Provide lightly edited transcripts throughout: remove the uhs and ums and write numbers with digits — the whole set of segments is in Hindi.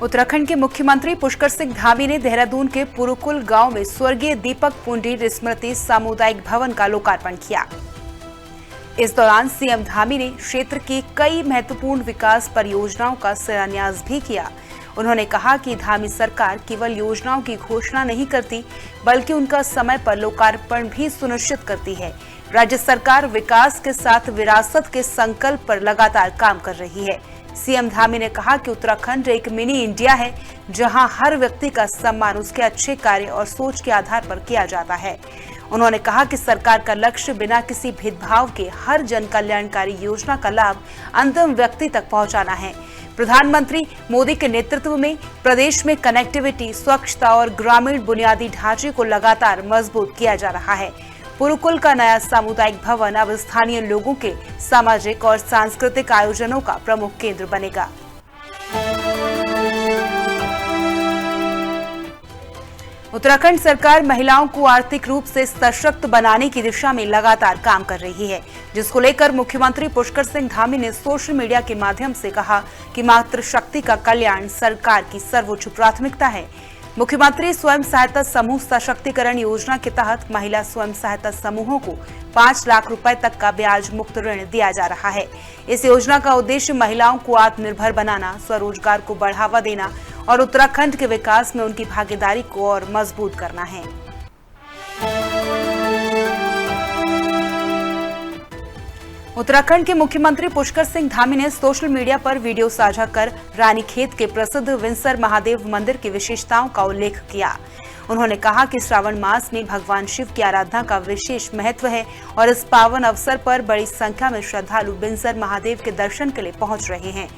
उत्तराखंड के मुख्यमंत्री पुष्कर सिंह धामी ने देहरादून के पुरुकुल गांव में स्वर्गीय दीपक पुंडीर स्मृति सामुदायिक भवन का लोकार्पण किया। इस दौरान सीएम धामी ने क्षेत्र की कई महत्वपूर्ण विकास परियोजनाओं का शिलान्यास भी किया। उन्होंने कहा कि धामी सरकार केवल योजनाओं की घोषणा नहीं करती, बल्कि उनका समय पर लोकार्पण भी सुनिश्चित करती है। राज्य सरकार विकास के साथ विरासत के संकल्प पर लगातार काम कर रही है। सीएम धामी ने कहा कि उत्तराखंड एक मिनी इंडिया है, जहां हर व्यक्ति का सम्मान उसके अच्छे कार्य और सोच के आधार पर किया जाता है। उन्होंने कहा कि सरकार का लक्ष्य बिना किसी भेदभाव के हर जन कल्याणकारी योजना का लाभ अंतिम व्यक्ति तक पहुंचाना है। प्रधानमंत्री मोदी के नेतृत्व में प्रदेश में कनेक्टिविटी, स्वच्छता और ग्रामीण बुनियादी ढांचे को लगातार मजबूत किया जा रहा है। पुरुकुल का नया सामुदायिक भवन अब स्थानीय लोगों के सामाजिक और सांस्कृतिक आयोजनों का प्रमुख केंद्र बनेगा। उत्तराखंड सरकार महिलाओं को आर्थिक रूप से सशक्त बनाने की दिशा में लगातार काम कर रही है, जिसको लेकर मुख्यमंत्री पुष्कर सिंह धामी ने सोशल मीडिया के माध्यम से कहा कि मातृशक्ति का कल्याण सरकार की सर्वोच्च प्राथमिकता है। मुख्यमंत्री स्वयं सहायता समूह सशक्तिकरण योजना के तहत महिला स्वयं सहायता समूहों को 5 लाख रुपए तक का ब्याज मुक्त ऋण दिया जा रहा है। इस योजना का उद्देश्य महिलाओं को आत्मनिर्भर बनाना, स्वरोजगार को बढ़ावा देना और उत्तराखंड के विकास में उनकी भागीदारी को और मजबूत करना है। उत्तराखंड के मुख्यमंत्री पुष्कर सिंह धामी ने सोशल मीडिया पर वीडियो साझा कर रानीखेत के प्रसिद्ध विंसर महादेव मंदिर की विशेषताओं का उल्लेख किया। उन्होंने कहा कि श्रावण मास में भगवान शिव की आराधना का विशेष महत्व है और इस पावन अवसर पर बड़ी संख्या में श्रद्धालु विंसर महादेव के दर्शन के लिए पहुंच रहे हैं।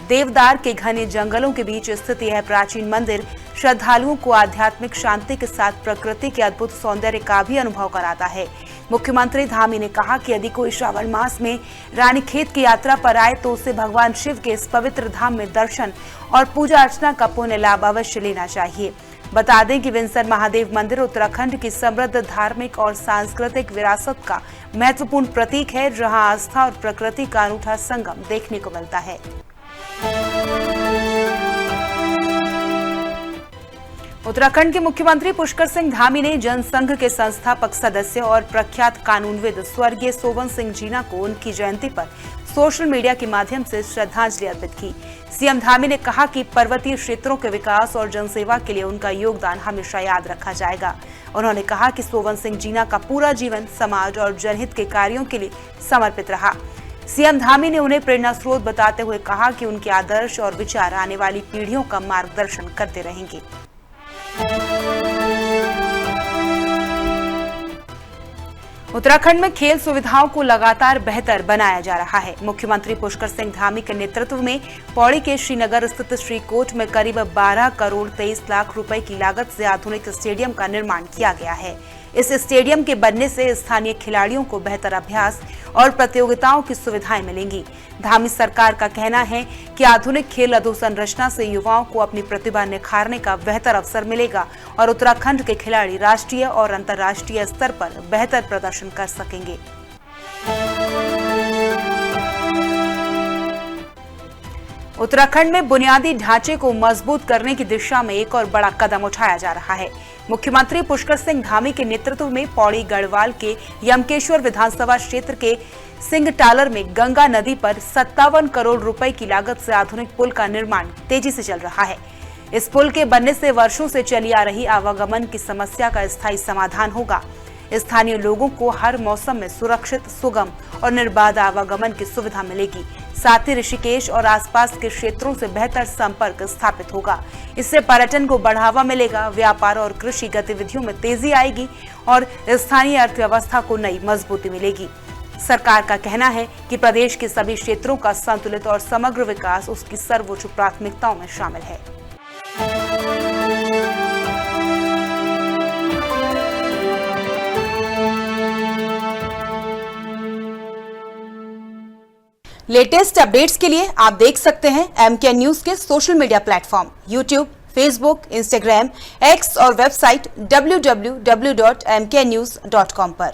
देवदार के घने जंगलों के बीच स्थित यह प्राचीन मंदिर श्रद्धालुओं को आध्यात्मिक शांति के साथ प्रकृति के अद्भुत सौंदर्य का भी अनुभव कराता है। मुख्यमंत्री धामी ने कहा कि यदि कोई श्रावण मास में रानीखेत की यात्रा पर आए तो उसे भगवान शिव के इस पवित्र धाम में दर्शन और पूजा अर्चना का पुण्य लाभ अवश्य लेना चाहिए। बता दें कि विंसर महादेव मंदिर उत्तराखंड की समृद्ध धार्मिक और सांस्कृतिक विरासत का महत्वपूर्ण प्रतीक है, जहां आस्था और प्रकृति का अनूठा संगम देखने को मिलता है। उत्तराखंड के मुख्यमंत्री पुष्कर सिंह धामी ने जनसंघ के संस्थापक सदस्य और प्रख्यात कानूनविद स्वर्गीय सोवन सिंह जीना को उनकी जयंती पर सोशल मीडिया के माध्यम से श्रद्धांजलि अर्पित की। सीएम धामी ने कहा कि पर्वतीय क्षेत्रों के विकास और जनसेवा के लिए उनका योगदान हमेशा याद रखा जाएगा। उन्होंने कहा कि सोवन सिंह जीना का पूरा जीवन समाज और जनहित के कार्यों के लिए समर्पित रहा। सीएम धामी ने उन्हें प्रेरणा स्रोत बताते हुए कहा कि उनके आदर्श और विचार आने वाली पीढ़ियों का मार्गदर्शन करते रहेंगे। उत्तराखंड में खेल सुविधाओं को लगातार बेहतर बनाया जा रहा है। मुख्यमंत्री पुष्कर सिंह धामी के नेतृत्व में पौड़ी के श्रीनगर स्थित श्रीकोट में करीब 12 करोड़ 23 लाख रुपए की लागत से आधुनिक स्टेडियम का निर्माण किया गया है। इस स्टेडियम के बनने से स्थानीय खिलाड़ियों को बेहतर अभ्यास और प्रतियोगिताओं की सुविधाएं मिलेंगी। धामी सरकार का कहना है कि आधुनिक खेल अधोसंरचना से युवाओं को अपनी प्रतिभा निखारने का बेहतर अवसर मिलेगा और उत्तराखंड के खिलाड़ी राष्ट्रीय और अंतर्राष्ट्रीय स्तर पर बेहतर प्रदर्शन कर सकेंगे। उत्तराखंड में बुनियादी ढांचे को मजबूत करने की दिशा में एक और बड़ा कदम उठाया जा रहा है। मुख्यमंत्री पुष्कर सिंह धामी के नेतृत्व में पौड़ी गढ़वाल के यमकेश्वर विधानसभा क्षेत्र के सिंगटालर में गंगा नदी पर 57 करोड़ रुपए की लागत से आधुनिक पुल का निर्माण तेजी से चल रहा है। इस पुल के बनने से वर्षों से चली आ रही आवागमन की समस्या का स्थायी समाधान होगा। स्थानीय लोगों को हर मौसम में सुरक्षित, सुगम और निर्बाध आवागमन की सुविधा मिलेगी। साथ ही ऋषिकेश और आसपास के क्षेत्रों से बेहतर संपर्क स्थापित होगा। इससे पर्यटन को बढ़ावा मिलेगा, व्यापार और कृषि गतिविधियों में तेजी आएगी और स्थानीय अर्थव्यवस्था को नई मजबूती मिलेगी। सरकार का कहना है कि प्रदेश के सभी क्षेत्रों का संतुलित और समग्र विकास उसकी सर्वोच्च प्राथमिकताओं में शामिल है। लेटेस्ट अपडेट्स के लिए आप देख सकते हैं MKN न्यूज के social media platform YouTube, Facebook, Instagram, X और वेबसाइट www.mknews.com पर।